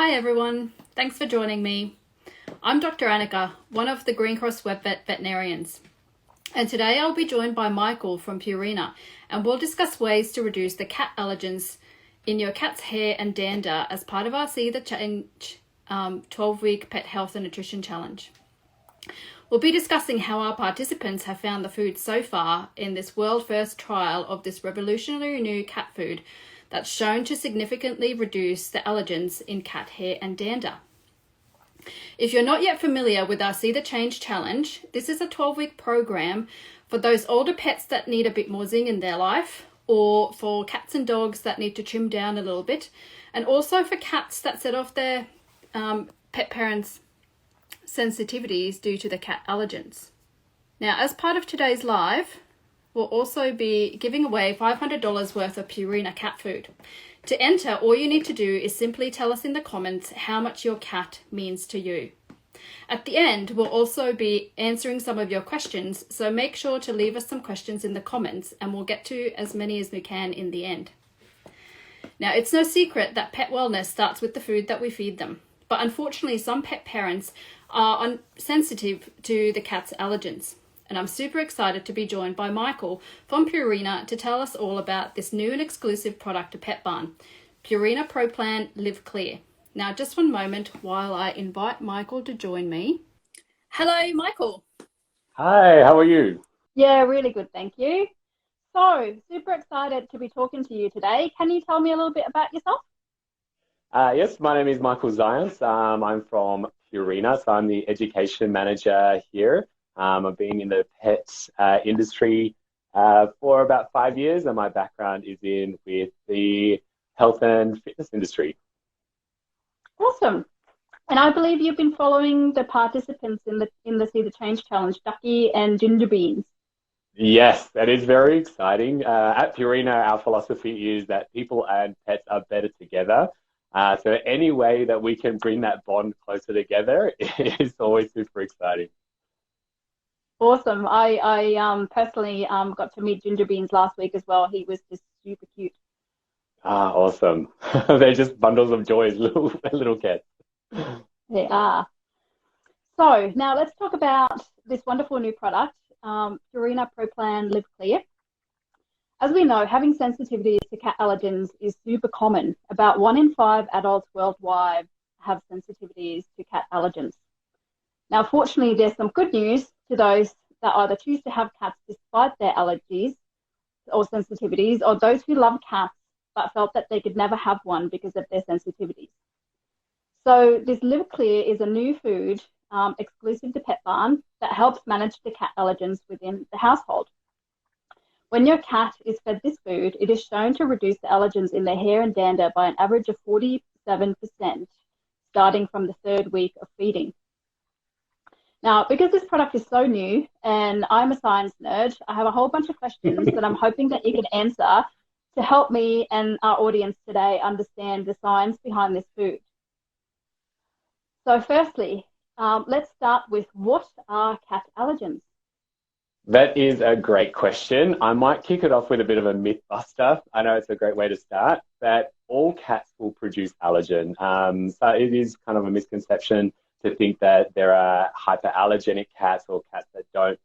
Hi everyone, thanks for joining me. I'm Dr. Annika, one of the Green Cross Web veterinarians. And today I'll be joined by Michael from Purina, and we'll discuss ways to reduce the cat allergens in your cat's hair and dander as part of our See the Change 12-week pet health and nutrition challenge. We'll be discussing how our participants have found the food so far in this world-first trial of this revolutionary new cat food that's shown to significantly reduce the allergens in cat hair and dander. If you're not yet familiar with our See the Change challenge, this is a 12-week program for those older pets that need a bit more zing in their life, or for cats and dogs that need to trim down a little bit, and also for cats that set off their pet parents' sensitivities due to the cat allergens. Now, as part of today's live, we'll also be giving away $500 worth of Purina cat food. To enter, all you need to do is simply tell us in the comments how much your cat means to you. At the end, we'll also be answering some of your questions, so make sure to leave us some questions in the comments and we'll get to as many as we can in the end. Now, it's no secret that pet wellness starts with the food that we feed them, but unfortunately some pet parents are sensitive to the cat's allergens. And I'm super excited to be joined by Michael from Purina to tell us all about this new and exclusive product to Pet Barn, Purina Pro Plan Live Clear. Now, just one moment while I invite Michael to join me. Hello, Michael. Hi, how are you? Yeah, really good, thank you. So, super excited to be talking to you today. Can you tell me a little bit about yourself? Yes, my name is Michael Zajac. I'm from Purina, so I'm the education manager here. I've been in the pet industry for about 5 years, and my background is with the health and fitness industry. Awesome. And I believe you've been following the participants in the See the Change Challenge, Ducky and Ginger Beans. Yes, that is very exciting. At Purina, our philosophy is that people and pets are better together. So any way that we can bring that bond closer together is always super exciting. Awesome. I personally got to meet Ginger Beans last week as well. He was just super cute. Awesome. They're just bundles of joy, little cats. They are. So now let's talk about this wonderful new product, Purina Pro Plan Live Clear. As we know, having sensitivities to cat allergens is super common. About 1 in 5 adults worldwide have sensitivities to cat allergens. Now, fortunately, there's some good news to those that either choose to have cats despite their allergies or sensitivities, or those who love cats but felt that they could never have one because of their sensitivities. So this Live Clear is a new food exclusive to Pet Barn that helps manage the cat allergens within the household. When your cat is fed this food, it is shown to reduce the allergens in their hair and dander by an average of 47%, starting from the 3rd week of feeding. Now, because this product is so new and I'm a science nerd, I have a whole bunch of questions that I'm hoping that you can answer to help me and our audience today understand the science behind this food. So firstly, let's start with, what are cat allergens? That is a great question. I might kick it off with a bit of a myth buster. I know it's a great way to start, that all cats will produce allergen. So it is kind of a misconception to think that there are hyperallergenic cats or cats that don't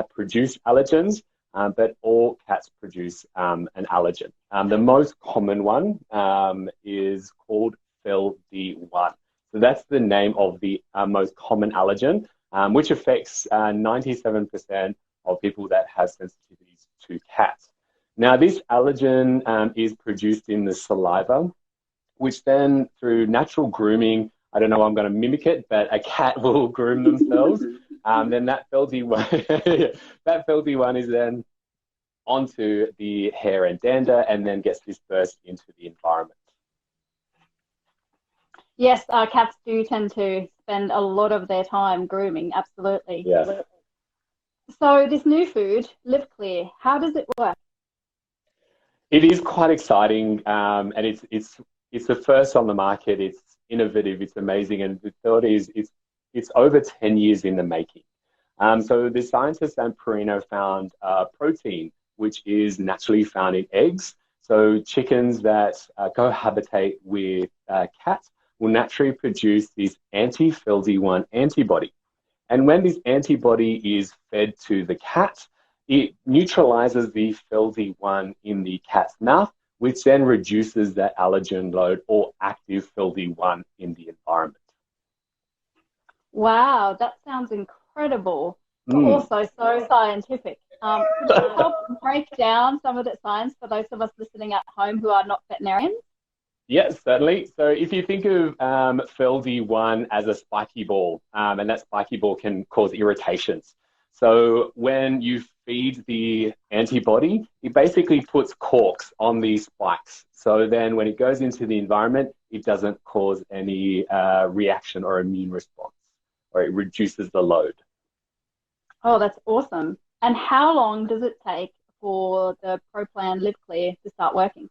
produce allergens, but all cats produce an allergen. The most common one is called FeLD1. So that's the name of the most common allergen, which affects 97% of people that have sensitivities to cats. Now, this allergen is produced in the saliva, which then through natural grooming, I don't know how I'm going to mimic it, but a cat will groom themselves. Then that FeLD1, that FeLD1 is then onto the hair and dander and then gets dispersed into the environment. Yes, our cats do tend to spend a lot of their time grooming, absolutely. Yes. So this new food, Live Clear, how does it work? It is quite exciting, and it's the first on the market. It's innovative, it's amazing, and the thought is it's over 10 years in the making. So the scientists at Purina found protein, which is naturally found in eggs. So chickens that cohabitate with cats will naturally produce this anti-FeLD1 antibody. And when this antibody is fed to the cat, it neutralizes the FeLD1 in the cat's mouth, which then reduces that allergen load or active FeLD1 in the environment. Wow, that sounds incredible, but also so scientific. Could you help break down some of that science for those of us listening at home who are not veterinarians? Yes, certainly. So if you think of FeLD1 as a spiky ball, and that spiky ball can cause irritations. So when you feed the antibody, it basically puts corks on these spikes. So then when it goes into the environment, it doesn't cause any reaction or immune response, or it reduces the load. Oh, that's awesome. And how long does it take for the ProPlan Live Clear to start working?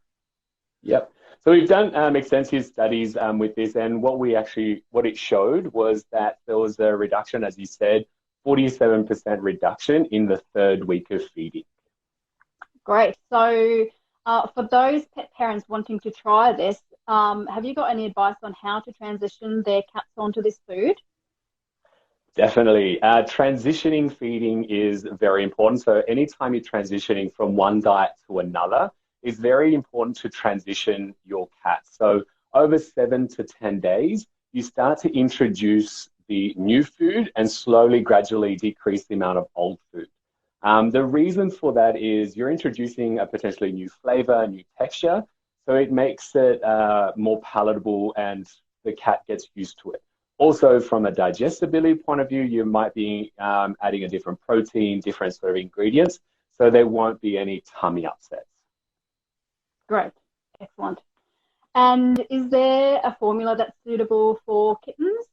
Yep. So we've done extensive studies with this, and what it showed was that there was a reduction, as you said, 47% reduction in the third week of feeding. Great. So for those pet parents wanting to try this, have you got any advice on how to transition their cats onto this food? Definitely. Transitioning feeding is very important. So anytime you're transitioning from one diet to another, it's very important to transition your cat. So over 7 to 10 days, you start to introduce the new food and slowly, gradually decrease the amount of old food. The reason for that is you're introducing a potentially new flavor, new texture, so it makes it more palatable and the cat gets used to it. Also, from a digestibility point of view, you might be adding a different protein, different sort of ingredients, so there won't be any tummy upsets. Great. Excellent. And is there a formula that's suitable for kittens?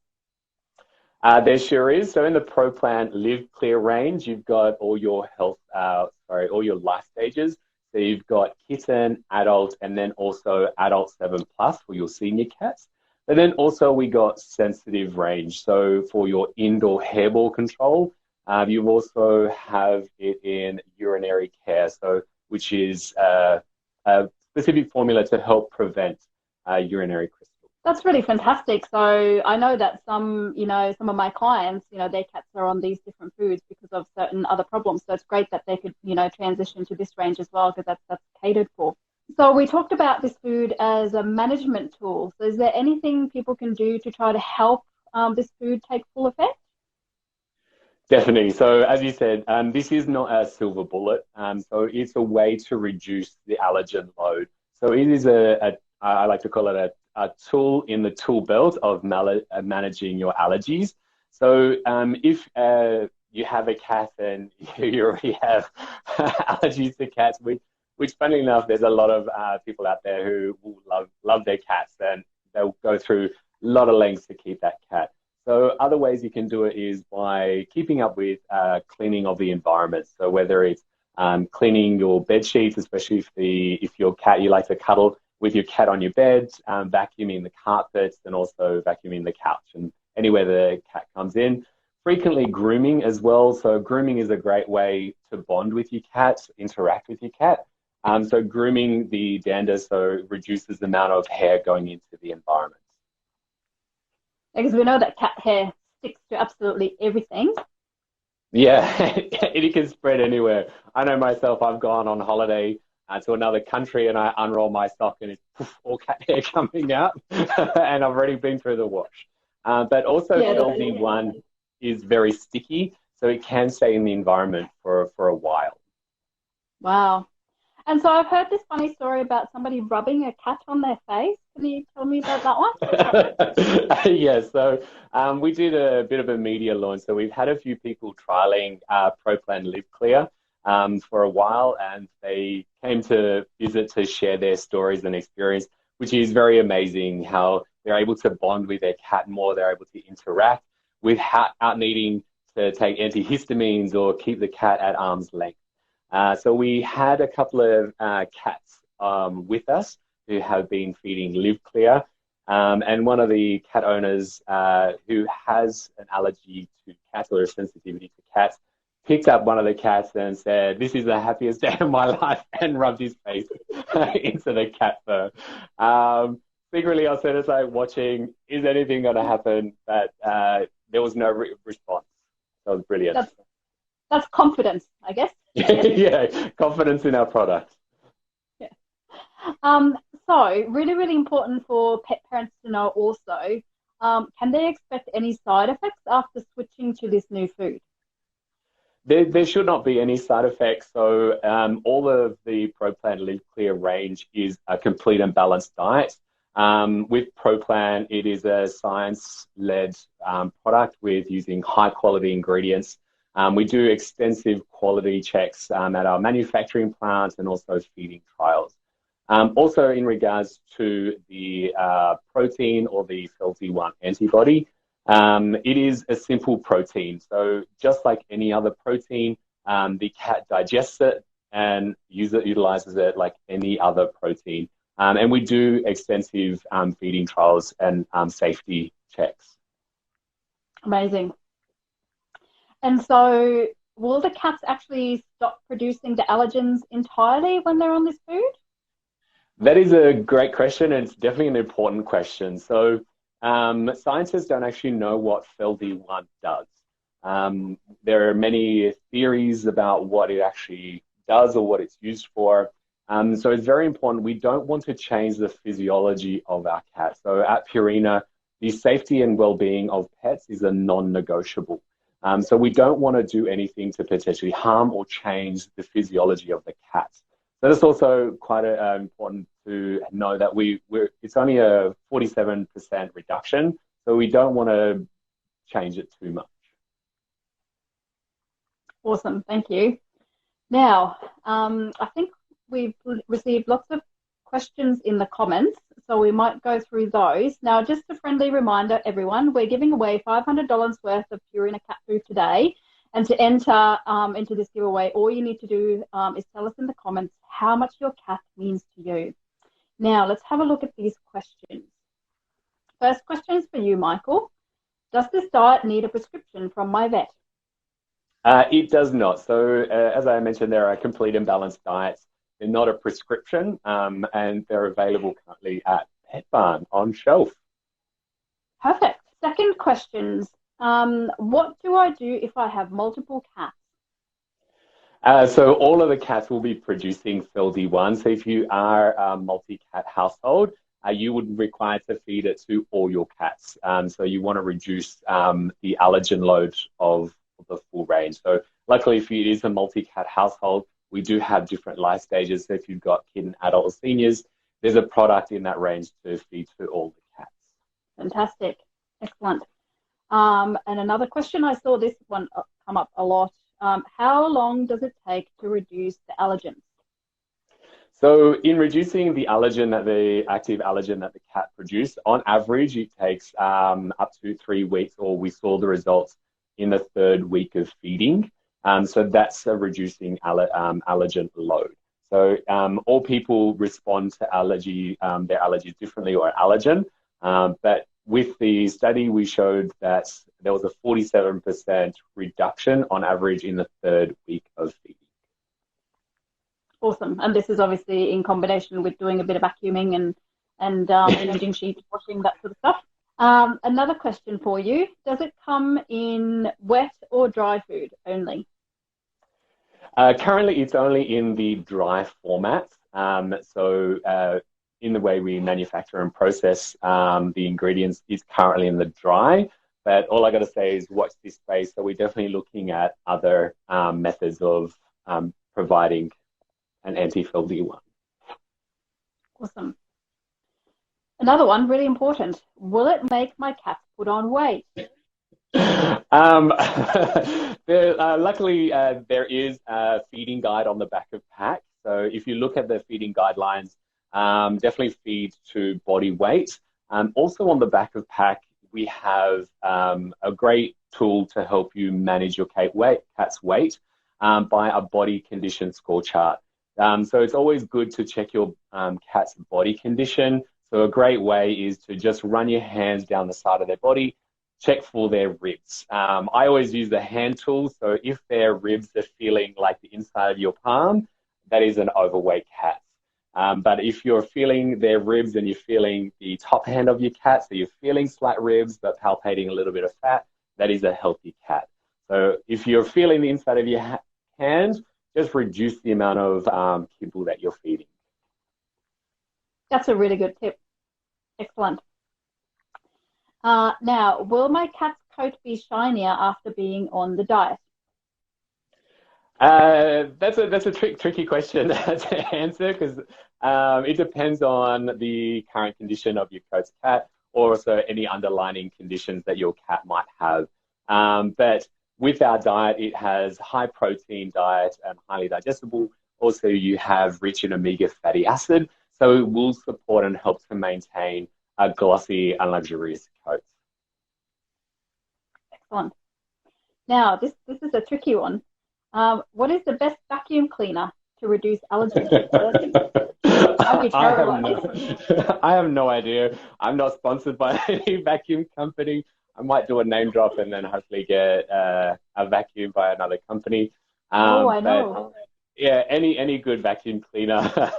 There sure is. So in the ProPlan Live Clear range, you've got all your all your life stages. So you've got kitten, adult, and then also adult 7+ for your senior cats. But then also we got sensitive range. So for your indoor hairball control, you also have it in urinary care, so which is a specific formula to help prevent urinary crystals. That's really fantastic. So I know that some of my clients, their cats are on these different foods because of certain other problems. So it's great that they could, transition to this range as well, because that's catered for. So we talked about this food as a management tool. So is there anything people can do to try to help this food take full effect? Definitely. So as you said, this is not a silver bullet. So it's a way to reduce the allergen load. So it is I like to call it a tool in the tool belt of managing your allergies. So if you have a cat and you already have allergies to cats, which funnily enough, there's a lot of people out there who will love their cats, and they'll go through a lot of lengths to keep that cat. So other ways you can do it is by keeping up with cleaning of the environment. So whether it's cleaning your bed sheets, especially if your cat, you like to cuddle with your cat on your bed, vacuuming the carpets, and also vacuuming the couch and anywhere the cat comes in. Frequently grooming as well. So grooming is a great way to bond with your cat, interact with your cat. So grooming the dander so reduces the amount of hair going into the environment. Because we know that cat hair sticks to absolutely everything. Yeah, it can spread anywhere. I know myself, I've gone on holiday to another country and I unroll my sock and it's all cat hair coming out and I've already been through the wash. But also FeLD1 is very sticky, so it can stay in the environment for a while. Wow. And so I've heard this funny story about somebody rubbing a cat on their face. Can you tell me about that one? Yeah, so we did a bit of a media launch. So we've had a few people trialing ProPlan Live Clear for a while, and they came to visit to share their stories and experience, which is very amazing how they're able to bond with their cat more, they're able to interact without needing to take antihistamines or keep the cat at arm's length. So we had a couple of cats with us who have been feeding Live Clear, and one of the cat owners who has an allergy to cats or a sensitivity to cats picked up one of the cats and said, "This is the happiest day of my life," and rubbed his face into the cat fur. secretly I was sitting like watching, is anything going to happen? But there was no response. That was brilliant. That's confidence, I guess. Yeah, confidence in our product. Yeah. So really, really important for pet parents to know also, can they expect any side effects after switching to this new food? There should not be any side effects. So all of the ProPlan Live Clear range is a complete and balanced diet. With ProPlan, it is a science-led product with using high-quality ingredients. We do extensive quality checks at our manufacturing plants and also feeding trials. Also, in regards to the protein or the FeLT1 antibody, it is a simple protein. So just like any other protein, the cat digests it and utilizes it like any other protein. And we do extensive feeding trials and safety checks. Amazing. And so will the cats actually stop producing the allergens entirely when they're on this food? That is a great question, and it's definitely an important question. So scientists don't actually know what FeLT1 does. There are many theories about what it actually does or what it's used for. So it's very important. We don't want to change the physiology of our cats. So at Purina, the safety and well-being of pets is a non-negotiable. So we don't want to do anything to potentially harm or change the physiology of the cats. So that's also quite important to know that it's only a 47% reduction, so we don't want to change it too much. Awesome, thank you. Now, I think we've received lots of questions in the comments, so we might go through those. Now, just a friendly reminder, everyone, we're giving away $500 worth of Purina cat food today. And to enter into this giveaway, all you need to do is tell us in the comments how much your cat means to you. Now, let's have a look at these questions. First question is for you, Michael. Does this diet need a prescription from my vet? It does not. So as I mentioned, there are complete and balanced diets. They're not a prescription, and they're available currently at Pet Barn on shelf. Perfect. Second question. What do I do if I have multiple cats? So all of the cats will be producing FeLT1. So if you are a multi-cat household, you would be required to feed it to all your cats. So you want to reduce the allergen load of the full range. So luckily, if it is a multi-cat household, we do have different life stages. So if you've got kitten, adult, or seniors, there's a product in that range to feed to all the cats. Fantastic. Excellent. And another question, I saw this one come up a lot. How long does it take to reduce the allergens? So in reducing the active allergen that the cat produces, on average, it takes up to 3 weeks, or we saw the results in the 3rd week of feeding. So that's reducing allergen load. So all people respond to their allergies differently or allergen, but with the study, we showed that there was a 47% reduction on average in the 3rd week of feeding. Awesome. And this is obviously in combination with doing a bit of vacuuming and changing sheets, washing, that sort of stuff. Another question for you. Does it come in wet or dry food only? Currently, it's only in the dry format. In the way we manufacture and process the ingredients is currently in the dry. But all I got to say is watch this space. So we're definitely looking at other methods of providing an anti-FeLT1. Awesome. Another one, really important. Will it make my cats put on weight? Luckily, there is a feeding guide on the back of pack. So if you look at the feeding guidelines, definitely feed to body weight. Also on the back of pack, we have a great tool to help you manage your cat's weight by a body condition score chart. So it's always good to check your cat's body condition. So a great way is to just run your hands down the side of their body, check for their ribs. I always use the hand tool. So if their ribs are feeling like the inside of your palm, that is an overweight cat. But if you're feeling their ribs and you're feeling the top hand of your cat, so you're feeling slight ribs but palpating a little bit of fat, that is a healthy cat. So if you're feeling the inside of your hand, just reduce the amount of kibble that you're feeding. That's a really good tip. Excellent. Now, will my cat's coat be shinier after being on the diet? That's a tricky question to answer, because it depends on the current condition of your coat's cat, or also any underlying conditions that your cat might have. But with our diet, it has high protein diet and highly digestible. Also, you have rich in omega fatty acid, so it will support and help to maintain a glossy and luxurious coat. Excellent. Now, this is a tricky one. What is the best vacuum cleaner to reduce allergens? I have no idea. I'm not sponsored by any vacuum company. I might do a name drop and then hopefully get a vacuum by another company. I know. Yeah, any good vacuum cleaner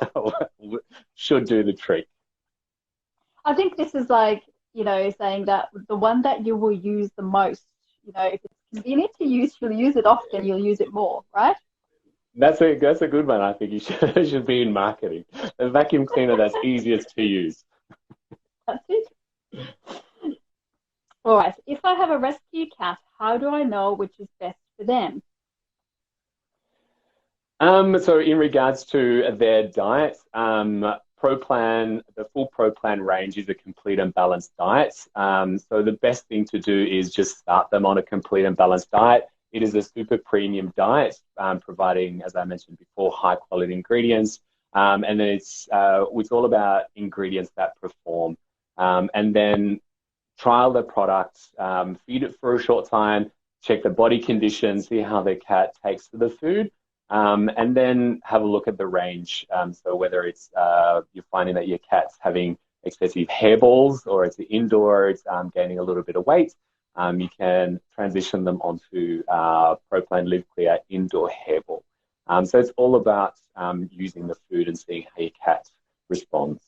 should do the trick. I think this is like, saying that the one that you will use the most, if it's convenient to use, you'll use it often, you'll use it more, right? That's a good one. I think you should be in marketing. A vacuum cleaner that's easiest to use. That's it. All right. If I have a rescue cat, how do I know which is best for them? So in regards to their diet, ProPlan, the full ProPlan range is a complete and balanced diet. So the best thing to do is just start them on a complete and balanced diet. It is a super premium diet, providing, as I mentioned before, high quality ingredients. And then it's all about ingredients that perform. And then trial the product, feed it for a short time, check the body condition, see how the cat takes to the food. And then have a look at the range. So whether it's you're finding that your cat's having excessive hairballs, or it's indoor, it's gaining a little bit of weight, you can transition them onto ProPlan Live Clear indoor hairball. So it's all about using the food and seeing how your cat responds.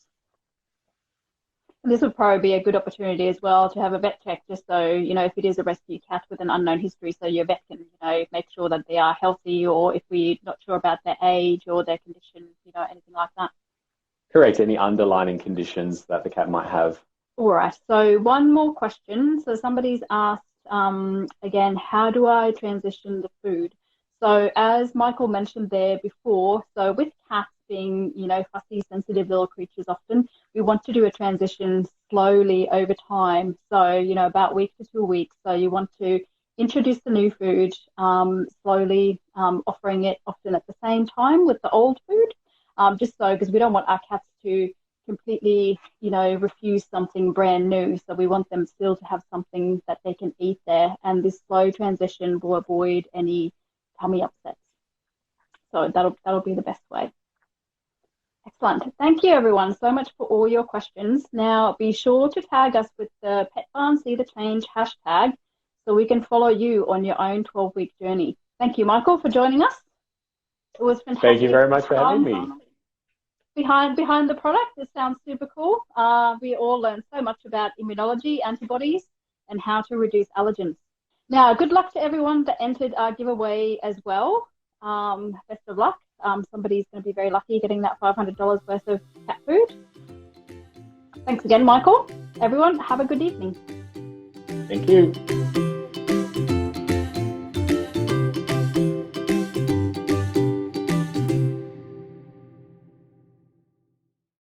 This would probably be a good opportunity as well to have a vet check, just so, if it is a rescue cat with an unknown history, so your vet can, make sure that they are healthy, or if we're not sure about their age or their condition, anything like that. Correct. Any underlying conditions that the cat might have. All right. So one more question. So somebody's asked, again, how do I transition the food? So as Michael mentioned there before, so with cats being, fussy, sensitive little creatures often, we want to do a transition slowly over time. So, about week to 2 weeks. So you want to introduce the new food slowly, offering it often at the same time with the old food, just so, because we don't want our cats to completely, refuse something brand new. So we want them still to have something that they can eat there. And this slow transition will avoid any tummy upsets. So that'll be the best way. Excellent. Thank you, everyone, so much for all your questions. Now, be sure to tag us with the Pet Farm See the Change hashtag so we can follow you on your own 12-week journey. Thank you, Michael, for joining us. It was fantastic. Thank you very much for having me. Behind the product, it sounds super cool. We all learned so much about immunology, antibodies, and how to reduce allergens. Now, good luck to everyone that entered our giveaway as well. Best of luck. Somebody's going to be very lucky getting that $500 worth of cat food. Thanks again, Michael. Everyone, have a good evening. Thank you.